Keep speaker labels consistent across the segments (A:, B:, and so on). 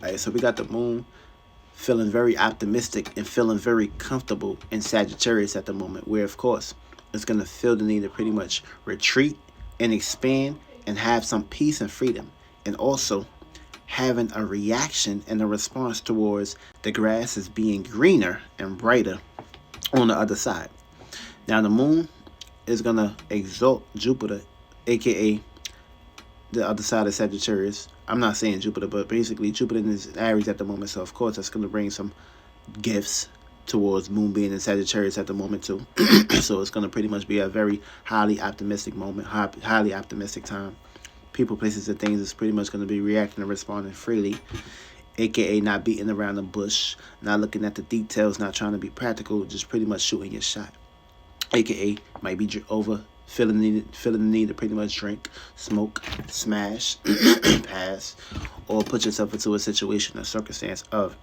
A: All right, so we got the moon feeling very optimistic and feeling very comfortable in Sagittarius at the moment, where, of course, it's going to feel the need to pretty much retreat and expand and have some peace and freedom. And also having a reaction and a response towards the grass is being greener and brighter on the other side. Now, the moon is going to exalt Jupiter, aka the other side of Sagittarius. I'm not saying Jupiter, but basically Jupiter is Aries at the moment, so of course that's going to bring some gifts towards moon being in Sagittarius at the moment too. So it's going to pretty much be a very highly optimistic moment, highly optimistic time. People, places, and things is pretty much going to be reacting and responding freely, aka not beating around the bush, not looking at the details, not trying to be practical, just pretty much shooting your shot, aka might be over feeling the need to pretty much drink, smoke, smash, pass, or put yourself into a situation or circumstance of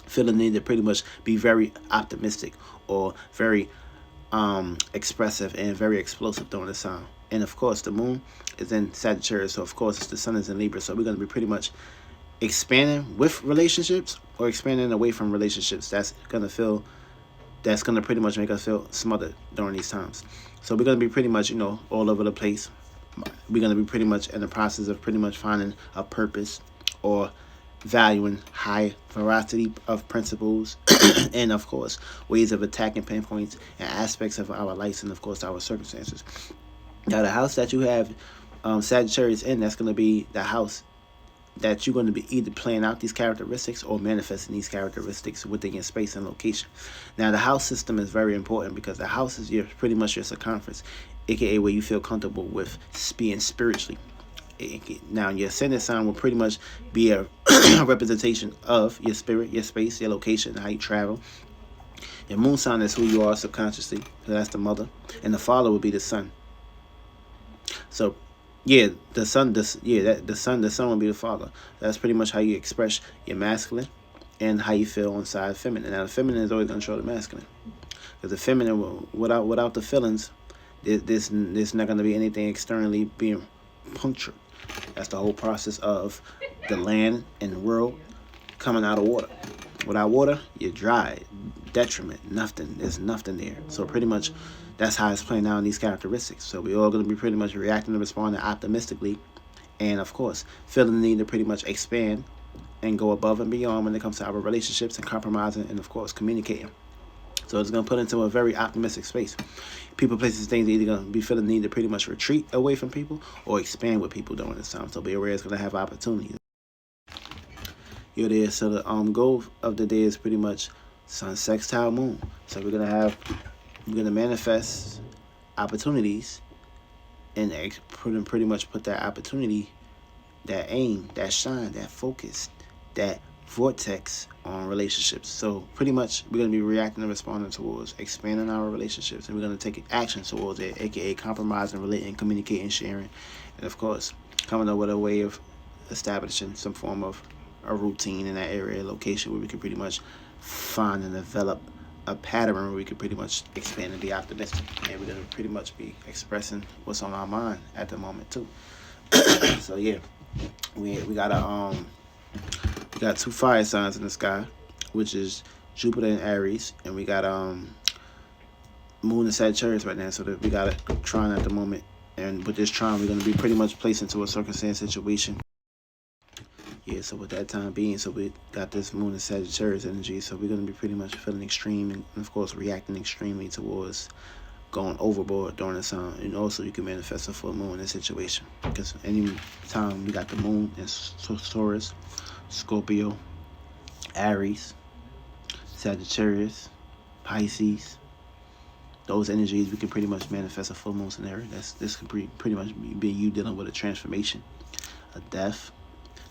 A: feeling the need to pretty much be very optimistic or very expressive and very explosive during this time. And of course, the moon is in Sagittarius, so of course the sun is in Libra, so we're going to be pretty much expanding with relationships or expanding away from relationships. That's going to pretty much make us feel smothered during these times. So we're going to be pretty much, all over the place. We're going to be pretty much in the process of pretty much finding a purpose or valuing high veracity of principles and, of course, ways of attacking pinpoints and aspects of our lives and, of course, our circumstances. Now, the house that you have Sagittarius in, that's going to be the house that you're going to be either playing out these characteristics or manifesting these characteristics within your space and location. Now, the house system is very important because the house is pretty much your circumference, aka where you feel comfortable with being spiritually. Now, your ascendant sign will pretty much be a representation of your spirit, your space, your location, how you travel. Your moon sign is who you are subconsciously, so that's the mother, and the father will be the sun. So, yeah, the sun will be the father. That's pretty much how you express your masculine and how you feel inside feminine. Now, the feminine is always going to show the masculine, because the feminine, without the feelings, there's not going to be anything externally being punctured. That's the whole process of the land and the world coming out of water. Without water, you're dry, detriment, nothing. There's nothing there. So pretty much that's how it's playing out in these characteristics. So we're all going to be pretty much reacting and responding optimistically, and of course feeling the need to pretty much expand and go above and beyond when it comes to our relationships and compromising and, of course, communicating. So it's going to put into a very optimistic space. People, places, things are either going to be feeling the need to pretty much retreat away from people or expand with people during this time. So be aware it's going to have opportunities. You're there. So the goal of the day is pretty much sun sextile moon. So we're going to manifest opportunities and pretty much put that opportunity, that aim, that shine, that focus, that vortex on relationships. So pretty much we're going to be reacting and responding towards expanding our relationships, and we're going to take action towards it, aka compromising, relating, communicating, sharing, and of course coming up with a way of establishing some form of a routine in that area, location, where we can pretty much find and develop a pattern where we could pretty much expand and be optimistic, and we're going to pretty much be expressing what's on our mind at the moment too. So yeah, we got two fire signs in the sky, which is Jupiter and Aries, and we got Moon and Sagittarius right now. So that we got a trine at the moment, and with this trine, we're going to be pretty much placed into a circumstance situation. Yeah, so with that time being, so we got this Moon and Sagittarius energy, so we're going to be pretty much feeling extreme and, of course, reacting extremely towards going overboard during this time. And also you can manifest a full moon in this situation, because any time we got the moon in Taurus, Scorpio, Aries, Sagittarius, Pisces, those energies, we can pretty much manifest a full moon scenario. This could pretty much be you dealing with a transformation, a death,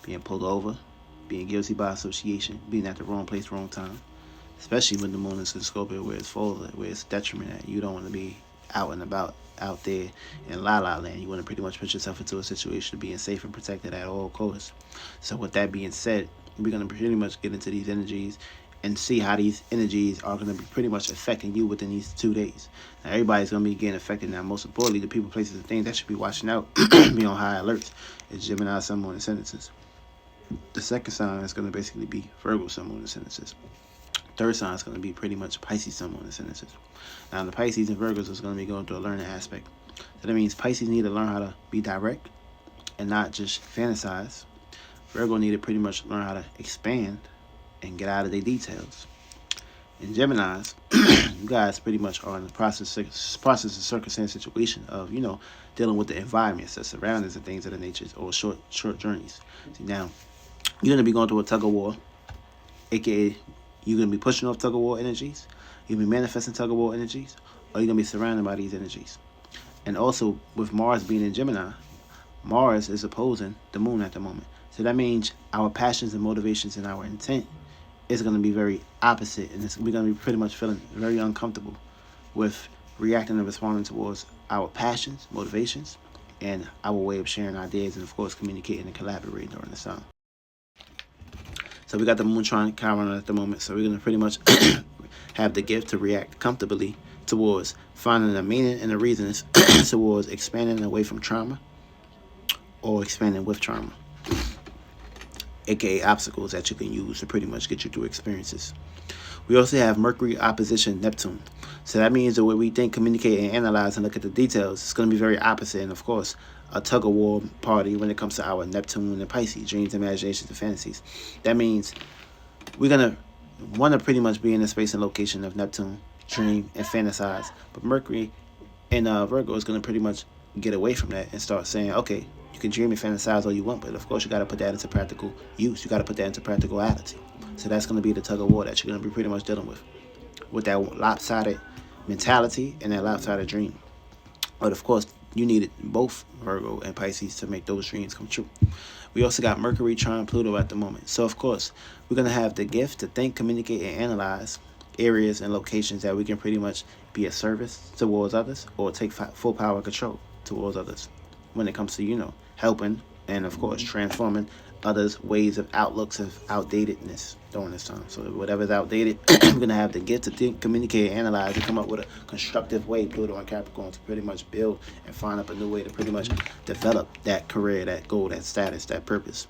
A: being pulled over, being guilty by association, being at the wrong place, wrong time. Especially when the moon is in Scorpio, where it's full, where it's detriment at. You don't want to be out and about, out there in la-la land. You want to pretty much put yourself into a situation of being safe and protected at all costs. So with that being said, we're going to pretty much get into these energies and see how these energies are going to be pretty much affecting you within these 2 days. Now, everybody's going to be getting affected. Now, most importantly, the people, places, and things that should be watching out, be on high alerts, is Gemini, Sun, Moon, and Ascendances. The second sign is going to basically be Virgo, Sun, Moon, Ascendances. Third sign is going to be pretty much Pisces, Sun, Moon, Ascendances. Now, the Pisces and Virgos is going to be going through a learning aspect. So that means Pisces need to learn how to be direct and not just fantasize. Virgo need to pretty much learn how to expand and get out of their details. And Geminis, you guys pretty much are in the process of circumstance situation of, dealing with the environments, the surroundings, and things of the nature, or short journeys. See, now, you're going to be going through a tug of war, aka you're going to be pushing off tug of war energies, you're going to be manifesting tug of war energies, or you're going to be surrounded by these energies. And also, with Mars being in Gemini, Mars is opposing the moon at the moment. So that means our passions and motivations and our intent is going to be very opposite, and we're going to be pretty much feeling very uncomfortable with reacting and responding towards our passions, motivations, and our way of sharing ideas, and of course communicating and collaborating during this time. So we got the moon trine Chiron at the moment, so we're going to pretty much have the gift to react comfortably towards finding the meaning and the reasons towards expanding away from trauma or expanding with trauma, aka obstacles that you can use to pretty much get you through experiences. We also have Mercury opposition Neptune. So that means the way we think, communicate, and analyze and look at the details is going to be very opposite. And of course, a tug of war party when it comes to our Neptune and Pisces, dreams, imaginations, and fantasies. That means we're going to want to pretty much be in the space and location of Neptune, dream, and fantasize. But Mercury in Virgo is going to pretty much get away from that and start saying, okay, you can dream and fantasize all you want, but of course you got to put that into practical use. You got to put that into practicality. So that's going to be the tug of war that you're going to be pretty much dealing with that lopsided mentality and that lopsided dream. But of course, you needed both Virgo and Pisces to make those dreams come true. We also got Mercury trine Pluto at the moment. So of course, we're going to have the gift to think, communicate, and analyze areas and locations that we can pretty much be a service towards others or take full power control towards others when it comes to, helping and of course transforming others' ways of outlooks of outdatedness during this time. So whatever's outdated, we're going to have the gift to think, communicate, analyze, and come up with a constructive way, Pluto and Capricorn, to pretty much build and find up a new way to pretty much develop that career, that goal, that status, that purpose.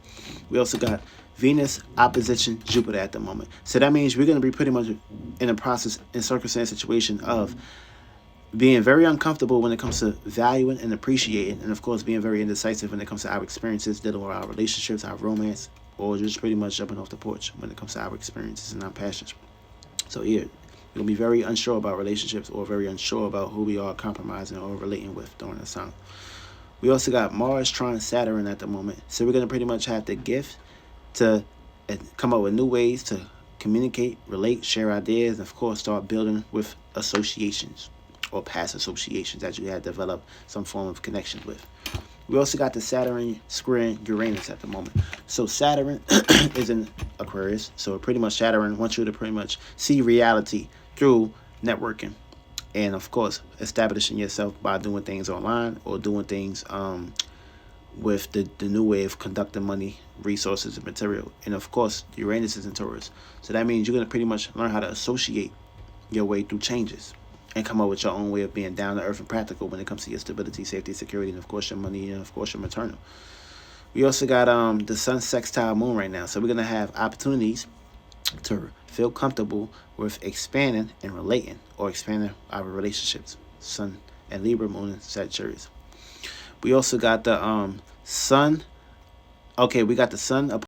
A: We also got Venus opposition Jupiter at the moment. So that means we're going to be pretty much in a process and circumstance situation of being very uncomfortable when it comes to valuing and appreciating, and of course being very indecisive when it comes to our experiences, dealing with our relationships, our romance, or just pretty much jumping off the porch when it comes to our experiences and our passions. So yeah, we're going to be very unsure about relationships or very unsure about who we are compromising or relating with during this time. We also got Mars trine Saturn at the moment. So we're going to pretty much have the gift to come up with new ways to communicate, relate, share ideas, and of course start building with associations or past associations that you had developed some form of connection with. We also got the Saturn squaring Uranus at the moment. So Saturn is in Aquarius. So pretty much Saturn wants you to pretty much see reality through networking. And of course, establishing yourself by doing things online or doing things with the new way of conducting money, resources, and material. And of course, Uranus is in Taurus. So that means you're going to pretty much learn how to associate your way through changes and come up with your own way of being down to earth and practical when it comes to your stability, safety, security, and of course your money, and of course your maternal. We also got the sun sextile moon right now. So we're going to have opportunities to feel comfortable with expanding and relating or expanding our relationships. Sun and Libra, moon and Sagittarius. We also got the sun. Okay, we got the sun.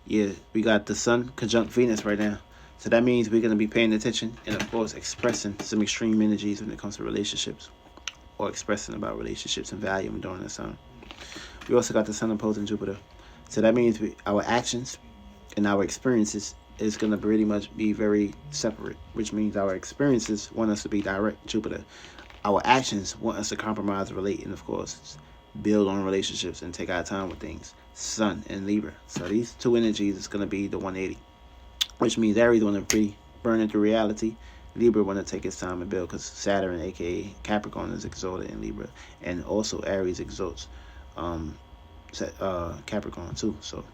A: Yeah, we got the sun conjunct Venus right now. So that means we're going to be paying attention and, of course, expressing some extreme energies when it comes to relationships or expressing about relationships and value during this time. We also got the sun opposing Jupiter. So that means our actions and our experiences is going to pretty much be very separate, which means our experiences want us to be direct, Jupiter. Our actions want us to compromise, relate, and, of course, build on relationships and take our time with things, Sun and Libra. So these two energies is going to be the 180. Which means Aries want to be burning through reality. Libra want to take its time and build, because Saturn, aka Capricorn, is exalted in Libra, and also Aries exalts Capricorn too. So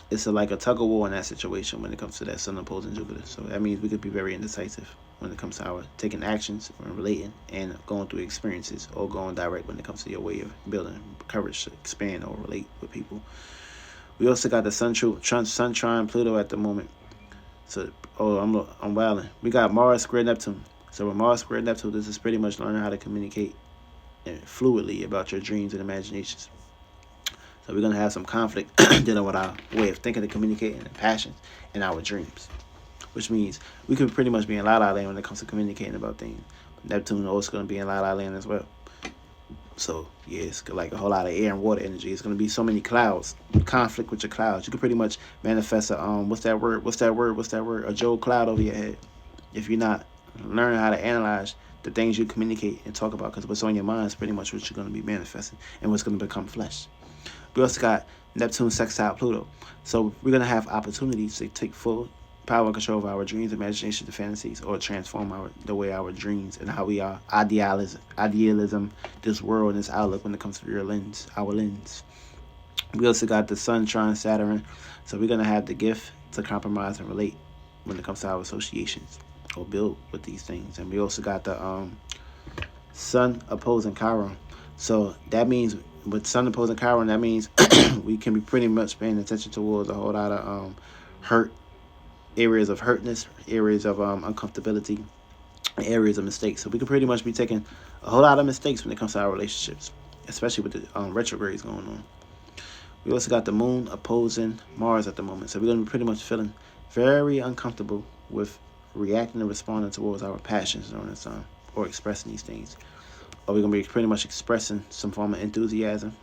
A: it's like a tug of war in that situation when it comes to that sun opposing Jupiter. So that means we could be very indecisive when it comes to our taking actions or relating and going through experiences, or going direct when it comes to your way of building courage to expand or relate with people. We also got the Sun trine Pluto at the moment. So, I'm wilding. We got Mars square Neptune. So with Mars square Neptune, this is pretty much learning how to communicate fluidly about your dreams and imaginations. So we're gonna have some conflict dealing with our way of thinking and communicating and passions and our dreams, which means we could pretty much be in La La Land when it comes to communicating about things. Neptune also gonna be in La La Land as well. So yeah, it's like a whole lot of air and water energy. It's gonna be so many clouds, conflict with your clouds. You can pretty much manifest a what's that word? A Joe cloud over your head if you're not learning how to analyze the things you communicate and talk about. Because what's on your mind is pretty much what you're gonna be manifesting and what's gonna become flesh. We also got Neptune sextile Pluto, so we're gonna have opportunities to take full power and control of our dreams, imaginations, and fantasies, or transform the way our dreams and how we are idealism, this world and this outlook when it comes to our lens. We also got the Sun trine Saturn, so we're gonna have the gift to compromise and relate when it comes to our associations or build with these things. And we also got the Sun opposing Chiron, so that means with Sun opposing Chiron, that means we can be pretty much paying attention towards a whole lot of hurt. Areas of hurtness, areas of uncomfortability, areas of mistakes. So we could pretty much be taking a whole lot of mistakes when it comes to our relationships, especially with the retrogrades going on. We also got the Moon opposing Mars at the moment. So we're going to be pretty much feeling very uncomfortable with reacting and responding towards our passions during this time, or expressing these things. Or we're going to be pretty much expressing some form of enthusiasm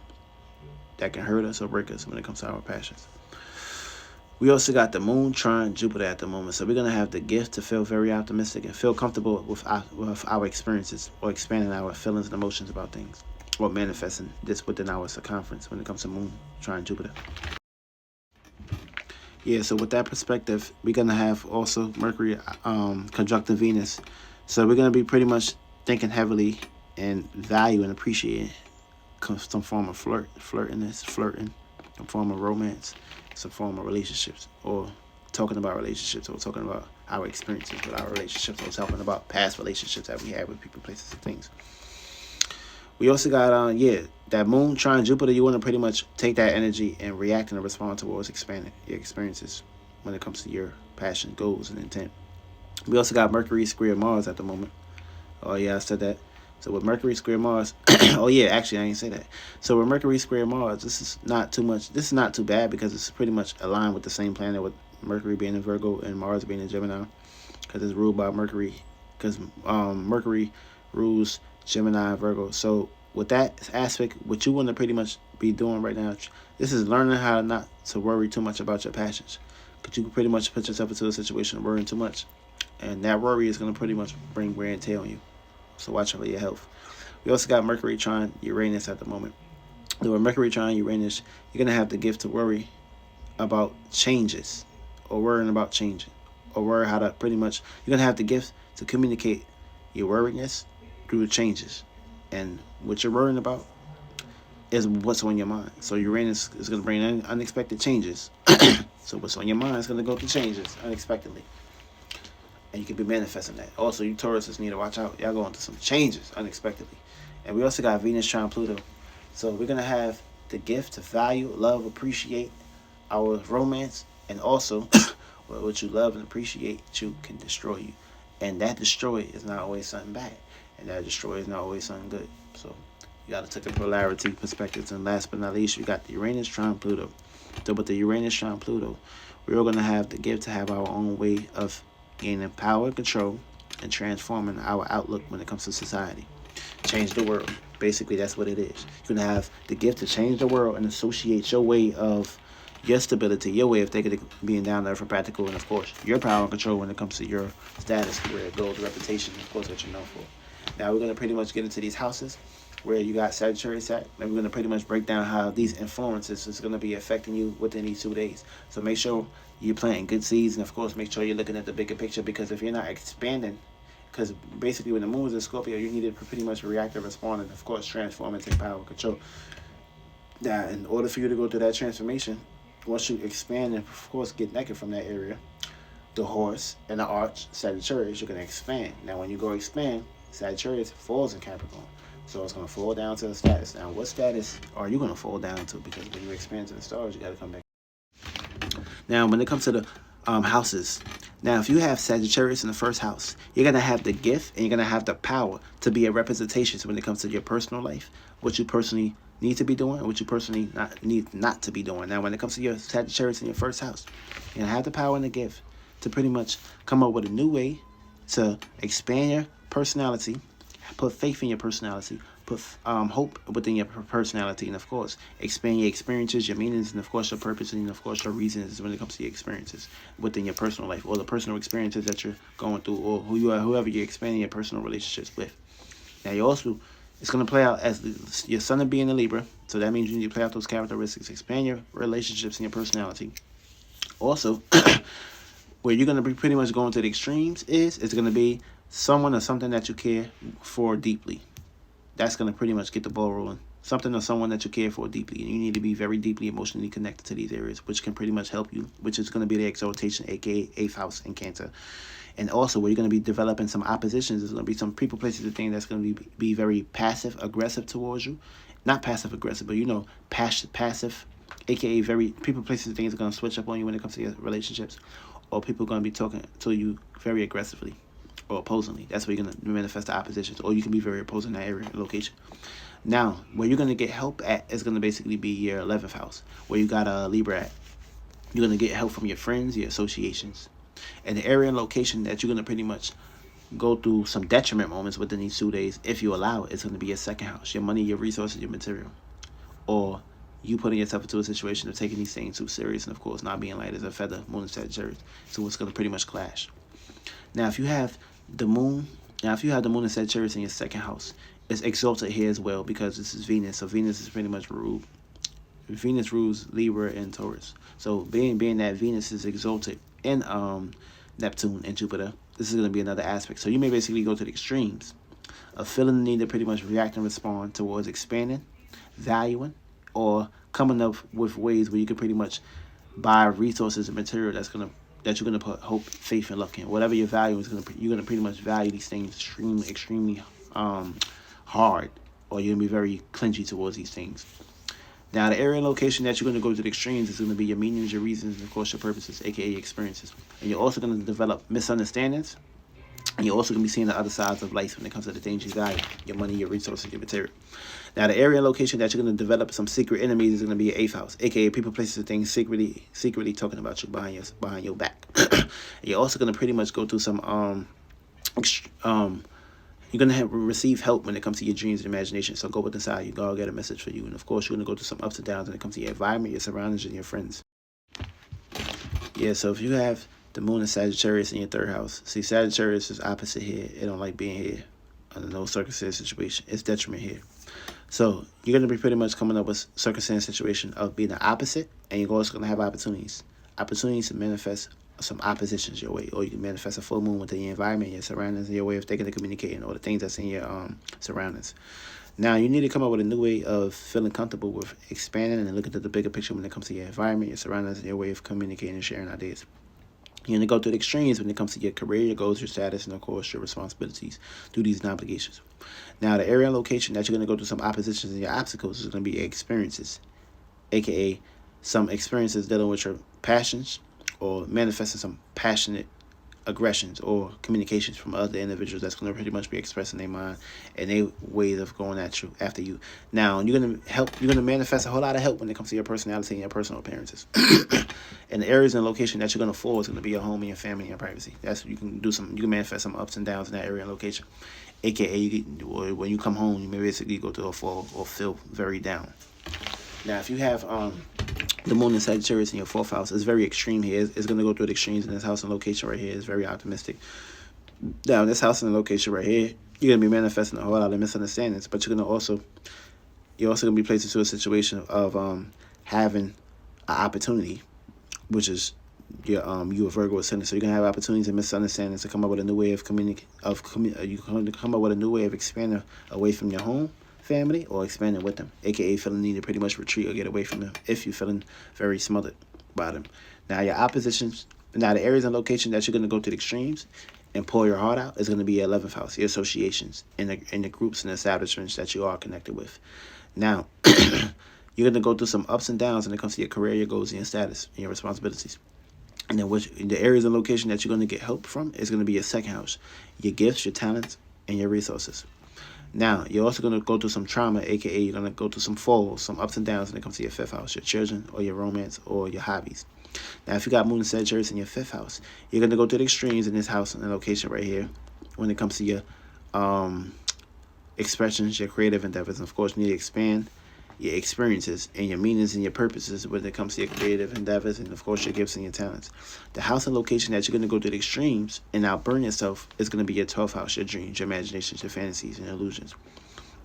A: that can hurt us or break us when it comes to our passions. We also got the Moon trine Jupiter at the moment. So we're going to have the gift to feel very optimistic and feel comfortable with our experiences, or expanding our feelings and emotions about things, or manifesting this within our circumference when it comes to Moon trine Jupiter. Yeah, so with that perspective, we're going to have also Mercury conjuncting Venus. So we're going to be pretty much thinking heavily and value and appreciating some form of flirting, some form of romance, some form of relationships, or talking about relationships, or talking about our experiences with our relationships, or talking about past relationships that we had with people, places, and things. We also got that Moon trine Jupiter. You want to pretty much take that energy and react and respond towards expanding your experiences when it comes to your passion, goals, and intent. We also got Mercury square Mars at the moment. Oh yeah, I said that. So with Mercury square Mars, oh yeah, actually I didn't say that. So with Mercury square Mars, this is not too bad, because it's pretty much aligned with the same planet, with Mercury being in Virgo and Mars being in Gemini, because it's ruled by Mercury, because Mercury rules Gemini and Virgo. So with that aspect, what you want to pretty much be doing right now, this is learning how not to worry too much about your passions, because you can pretty much put yourself into a situation of worrying too much, and that worry is going to pretty much bring wear and tear on you. So watch out for your health. We also got Mercury trine Uranus at the moment. So with Mercury trine Uranus, you're going to have the gift to worry about changes, or worrying about changing, or worry how to pretty much, you're going to have the gift to communicate your worriness through the changes. And what you're worrying about is what's on your mind. So Uranus is going to bring unexpected changes. So what's on your mind is going to go through changes unexpectedly. And you could be manifesting that. Also, you Tauruses need to watch out. Y'all going through some changes unexpectedly. And we also got Venus trine Pluto. So we're going to have the gift to value, love, appreciate our romance. And also, what you love and appreciate, you can destroy you. And that destroy is not always something bad. And that destroy is not always something good. So you got to take a polarity perspectives. And last but not least, we got the Uranus trine Pluto. So with the Uranus trine Pluto, we're going to have the gift to have our own way of gaining power and control and transforming our outlook when it comes to society. Change the world. Basically, that's what it is. You're going to have the gift to change the world and associate your way of your stability, your way of thinking, of being down there for practical, and of course, your power and control when it comes to your status, career, goals, reputation, and of course, what you're known for. Now, we're going to pretty much get into these houses where you got Sagittarius at, and we're going to pretty much break down how these influences is going to be affecting you within these 2 days. So make sure you're planting good seeds, and of course, make sure you're looking at the bigger picture, because if you're not expanding, because basically when the moon is in Scorpio, you need to pretty much react and respond, and of course, transform and take power and control. Now, in order for you to go through that transformation, once you expand and of course get naked from that area, the horse and the arch, Sagittarius, you're going to expand. Now, when you go expand, Sagittarius falls in Capricorn. So it's going to fall down to the status. Now, what status are you going to fall down to? Because when you expand to the stars, you got to come back. Now, when it comes to the houses, now if you have Sagittarius in the first house, you're gonna have the gift and you're gonna have the power to be a representation when it comes to your personal life, what you personally need to be doing, and what you personally need not to be doing. Now, when it comes to your Sagittarius in your first house, you're gonna have the power and the gift to pretty much come up with a new way to expand your personality, put faith in your personality, put hope within your personality, and of course, expand your experiences, your meanings, and of course, your purpose, and of course, your reasons when it comes to your experiences within your personal life, or the personal experiences that you're going through, or who you are, whoever you're expanding your personal relationships with. Now, you also, it's going to play out as your sun will be in the Libra, so that means you need to play out those characteristics, expand your relationships and your personality. Also, where you're going to be pretty much going to the extremes is it's going to be someone or something that you care for deeply. That's going to pretty much get the ball rolling. Something or someone that you care for deeply. And you need to be very deeply emotionally connected to these areas, which can pretty much help you, which is going to be the exaltation, aka 8th house in Cancer. And also, where you're going to be developing some oppositions, there's going to be some people, places, and things that's going to be very passive aggressive towards you. Not passive aggressive, but passive, aka very people, places, and things are going to switch up on you when it comes to your relationships. Or people are going to be talking to you very aggressively or opposingly. That's where you're going to manifest the oppositions, or you can be very opposing in that area location. Now, where you're going to get help at is going to basically be your 11th house, where you got a Libra at. You're going to get help from your friends, your associations. And the area and location that you're going to pretty much go through some detriment moments within these 2 days, if you allow it, it's going to be your 2nd house, your money, your resources, your material. Or you putting yourself into a situation of taking these things too serious, and of course not being light as a feather, moon and Sagittarius. So it's going to pretty much clash. Now, if you have the moon, and Sagittarius in your 2nd house, it's exalted here as well because this is Venus. So Venus is pretty much ruled. Venus rules Libra and Taurus. So being that Venus is exalted in Neptune and Jupiter, this is going to be another aspect. So you may basically go to the extremes of feeling the need to pretty much react and respond towards expanding, valuing, or coming up with ways where you can pretty much buy resources and material that you're gonna put hope, faith, and luck in. Whatever your value is, you're gonna pretty much value these things extremely hard, or you're gonna be very clinchy towards these things. Now, the area and location that you're gonna go to the extremes is gonna be your meanings, your reasons, and of course your purposes, aka experiences. And you're also gonna develop misunderstandings. And you're also going to be seeing the other sides of life when it comes to the things you value, your money, your resources, your material. Now, the area and location that you're going to develop some secret enemies is going to be your 8th house, a.k.a. people, places, and things secretly talking about you behind your back. You're also going to pretty much go through some, you're going to receive help when it comes to your dreams and imagination. So go with inside you. God will get a message for you. And, of course, you're going to go through some ups and downs when it comes to your environment, your surroundings, and your friends. Yeah, so if you have the moon and Sagittarius in your 3rd house. See, Sagittarius is opposite here. It don't like being here under no circumstance situation. It's detriment here. So you're going to be pretty much coming up with circumstance situation of being the opposite, and you're also going to have opportunities. Opportunities to manifest some oppositions your way, or you can manifest a full moon within your environment, your surroundings, and your way of thinking and communicating, or the things that's in your surroundings. Now, you need to come up with a new way of feeling comfortable with expanding and looking at the bigger picture when it comes to your environment, your surroundings, and your way of communicating and sharing ideas. You're going to go through the extremes when it comes to your career, your goals, your status, and of course your responsibilities, duties, and obligations. Now, the area and location that you're going to go through some oppositions and your obstacles is going to be experiences, aka some experiences dealing with your passions or manifesting some passionate aggressions or communications from other individuals that's going to pretty much be expressing their mind and their ways of going after you. Now, you're going to manifest a whole lot of help when it comes to your personality and your personal appearances. And the areas and location that you're going to fall is going to be your home and your family and your privacy. You can manifest some ups and downs in that area and location. AKA, when you come home, you may basically go through a fall or feel very down. Now, if you have the moon and Sagittarius in your 4th house, it's very extreme here. It's going to go through the extremes in this house and location right here. It's very optimistic. Now, this house and location right here, you're going to be manifesting a whole lot of misunderstandings, but you're also going to be placed into a situation of having an opportunity, which is you a Virgo ascendant. So you're going to have opportunities and misunderstandings to come up with a new way of you come up with a new way of expanding away from your home family or expanding with them, aka feeling the need to pretty much retreat or get away from them if you're feeling very smothered by them. Now, the areas and location that you're going to go to the extremes and pull your heart out is going to be your 11th house, your associations, and the groups and establishments that you are connected with. Now, you're going to go through some ups and downs when it comes to your career, your goals, and your status, and your responsibilities. And then the areas and location that you're going to get help from is going to be your second house, your gifts, your talents, and your resources. Now, you're also going to go through some trauma, aka you're going to go through some falls, some ups and downs when it comes to your fifth house, your children, or your romance, or your hobbies. Now, if you got Moon and Sagittarius in your fifth house, you're going to go to the extremes in this house and location right here when it comes to your expressions, your creative endeavors. And of course, you need to expand your experiences and your meanings and your purposes when it comes to your creative endeavors and, of course, your gifts and your talents. The house and location that you're going to go to the extremes and outburn yourself is going to be your 12th house, your dreams, your imaginations, your fantasies, and illusions.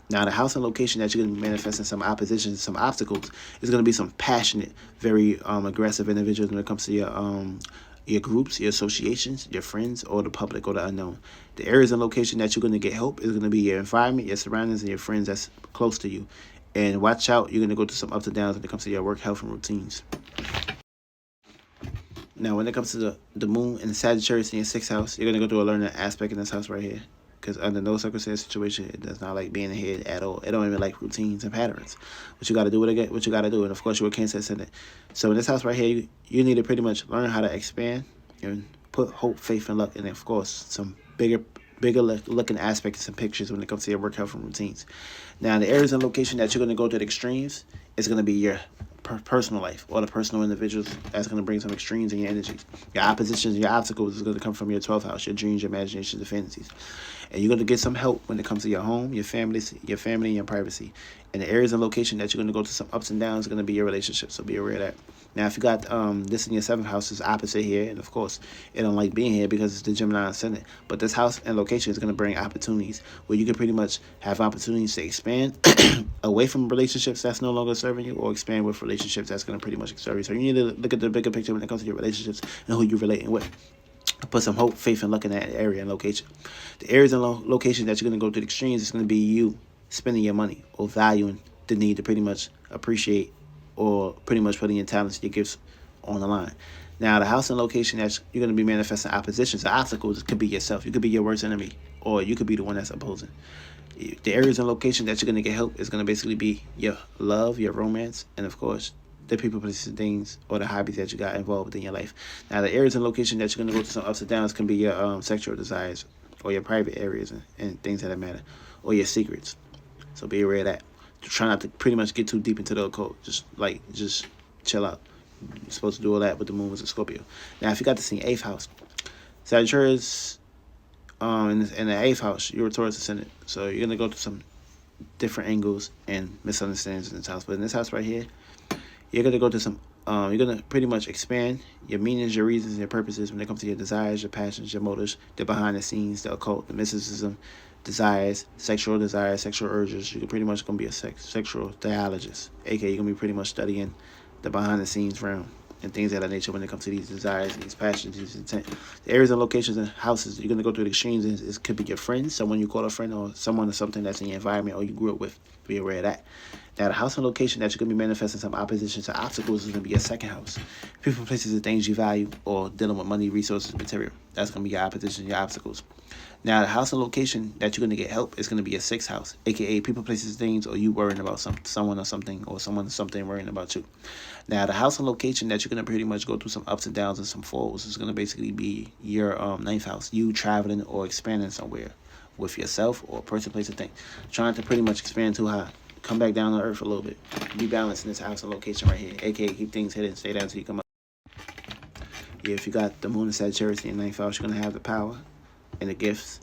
A: Now, the house and location that you're going to be manifesting some oppositions, some obstacles, is going to be some passionate, very aggressive individuals when it comes to your groups, your associations, your friends, or the public or the unknown. The areas and location that you're going to get help is going to be your environment, your surroundings, and your friends that's close to you. And watch out, you're going to go through some ups and downs when it comes to your work, health, and routines. Now, when it comes to the moon and the Sagittarius in your sixth house, you're going to go through a learning aspect in this house right here. Because under no circumstance situation, it does not like being ahead at all. It don't even like routines and patterns. What you got to do, what you got to do. And, of course, you're a Cancer ascendant. So in this house right here, you need to pretty much learn how to expand and put hope, faith, and luck. And, of course, some bigger looking aspects and pictures when it comes to your work, health, and routines. Now, the areas and location that you're going to go to the extremes is going to be your personal life or the personal individuals that's going to bring some extremes in your energies. Your oppositions, your obstacles is going to come from your 12th house, your dreams, your imaginations, your fantasies. And you're going to get some help when it comes to your home, your family, and your privacy. And the areas and location that you're going to go to some ups and downs is going to be your relationships, so be aware of that. Now, if you got this in your 7th house, is opposite here, and of course, it don't like being here because it's the Gemini ascendant. But this house and location is going to bring opportunities where you can pretty much have opportunities to expand away from relationships that's no longer serving you, or expand with relationships that's going to pretty much serve you. So you need to look at the bigger picture when it comes to your relationships and who you're relating with. Put some hope, faith, and luck in that area and location. The areas and locations that you're going to go to the extremes is going to be you spending your money or valuing the need to pretty much appreciate or pretty much putting your talents, your gifts on the line. Now, the house and location that you're going to be manifesting oppositions or obstacles could be yourself. You could be your worst enemy, or you could be the one that's opposing. The areas and location that you're going to get help is going to basically be your love, your romance, and, of course, the people, places, things, or the hobbies that you got involved within your life. Now, the areas and location that you're going to go to some ups and downs can be your sexual desires or your private areas and things that matter, or your secrets. So be aware of that. Try not to pretty much get too deep into the occult. Just chill out. You're supposed to do all that with the moon was a Scorpio. Now, if you got this in your 8th house, Sagittarius in the 8th house, you're a Taurus ascendant. So you're going to go to some different angles and misunderstandings in this house. But in this house right here, you're going to go to some, you're going to pretty much expand your meanings, your reasons, your purposes when it comes to your desires, your passions, your motives, the behind the scenes, the occult, the mysticism, desires, sexual urges. You're pretty much going to be a sexual dialogist, aka you're going to be pretty much studying the behind the scenes realm and things of that nature when it comes to these desires, these passions, these intent. The areas and locations and houses you're going to go through the extremes is could be your friends, someone you call a friend, or someone or something that's in your environment or you grew up with. Be aware of that. Now, the house and location that you're going to be manifesting some opposition to obstacles is going to be your second house. People, places, and things you value, or dealing with money, resources, material. That's going to be your opposition, your obstacles. Now, the house and location that you're going to get help is going to be your 6th house, a.k.a. people, places, things, or you worrying about someone or something, or someone or something worrying about you. Now, the house and location that you're going to pretty much go through some ups and downs and some falls is going to basically be your 9th house, you traveling or expanding somewhere with yourself or a person, place, or thing. Trying to pretty much expand too high. Come back down to earth a little bit. Be balanced in this house and location right here, a.k.a. keep things hidden, stay down until you come up. Yeah, if you got the moon and Sagittarius in your 9th house, you're going to have the power and the gifts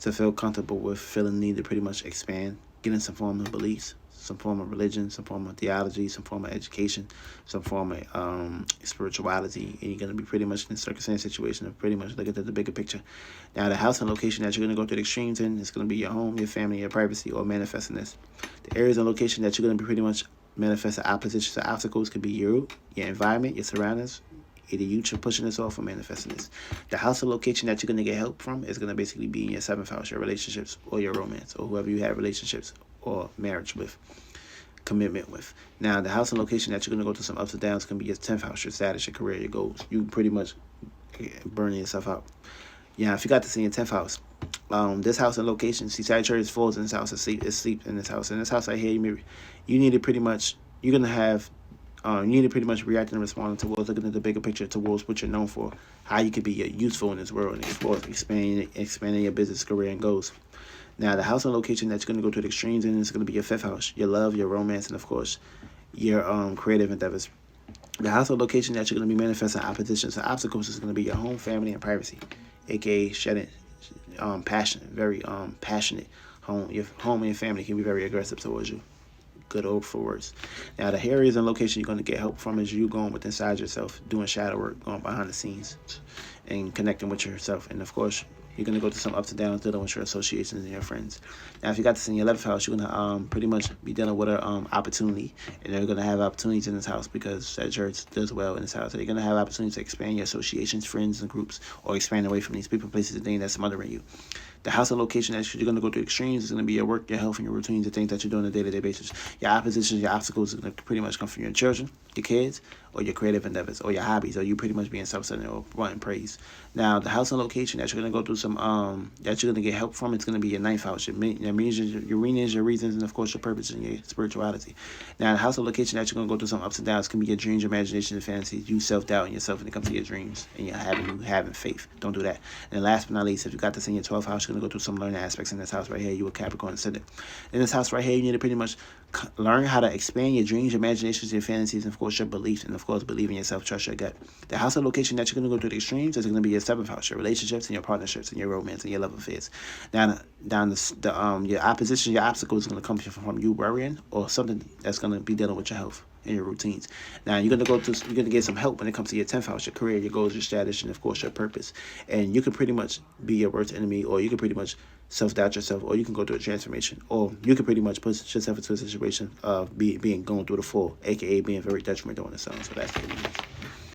A: to feel comfortable with feeling the need to pretty much expand, get in some form of beliefs, some form of religion, some form of theology, some form of education, some form of spirituality, and you're going to be pretty much in a circumstance situation of pretty much looking at the bigger picture. Now, the house and location that you're going to go to the extremes in is going to be your home, your family, your privacy, or manifesting this. The areas and location that you're going to be pretty much manifesting oppositions or obstacles could be your environment, your surroundings. Either you pushing this off or manifesting this. The house and location that you're going to get help from is going to basically be in your 7th house, your relationships or your romance, or whoever you have relationships or marriage with, commitment with. Now, the house and location that you're going to go through some ups and downs can be your 10th house, your status, your career, your goals. You pretty much burning yourself out. Yeah, if you got this in your 10th house, this house and location, see, Sagittarius falls in this house, it sleep in this house. In this house right here, you need to pretty much, you're going to have You need to pretty much react and respond towards looking at the bigger picture towards what you're known for, how you could be useful in this world, and explore, expanding your business, career, and goals. Now, the house and location that you're going to go to the extremes in is going to be your fifth house, your love, your romance, and of course, your creative endeavors. The house or location that you're going to be manifesting oppositions and obstacles is going to be your home, family, and privacy, aka shedding passion, very passionate. Your home and your family can be very aggressive towards you. Good or for worse. Now, the areas and location you're going to get help from is you going with inside yourself, doing shadow work, going behind the scenes, and connecting with yourself. And of course, you're going to go through some ups and downs dealing with your associations and your friends. Now, if you got this in your 11th house, you're going to pretty much be dealing with an opportunity. And you're going to have opportunities in this house because Sagittarius does well in this house. So you're going to have opportunities to expand your associations, friends, and groups, or expand away from these people, places, and things that's smothering you. The house and location that you're going to go to extremes is going to be your work, your health, and your routines, the things that you're doing on a day-to-day basis. Your oppositions, your obstacles are going to pretty much come from your children, your kids, or your creative endeavors, or your hobbies, or you pretty much being self-centered or wanting praise. Now, the house and location that you're going to go through that you're going to get help from, it's going to be your 9th house, your meanings, your reasons, and of course your purpose and your spirituality. Now, the house and location that you're going to go through some ups and downs can be your dreams, your imagination, and fantasies. You self-doubting yourself when it comes to your dreams, and you're having faith. Don't do that. And last but not least, if you got this in your 12th house, you're going to go through some learning aspects in this house right here. You a Capricorn ascendant. In this house right here, you need to pretty much learn how to expand your dreams, your imaginations, your fantasies, and of course your beliefs, and of course believe in yourself, trust your gut. The house and location that you're going to go to the extremes is going to be your 7th house, your relationships and your partnerships and your romance and your love affairs. Now, your opposition, your obstacles is going to come from you worrying or something that's going to be dealing with your health and your routines. Now, you're going to get some help when it comes to your 10th house, your career, your goals, your strategy, and of course your purpose. And you can pretty much be your worst enemy, or you can pretty much self-doubt yourself, or you can go through a transformation, or you can pretty much put yourself into a situation of going through the fall, aka being very detrimental on the sun. So that's what it means.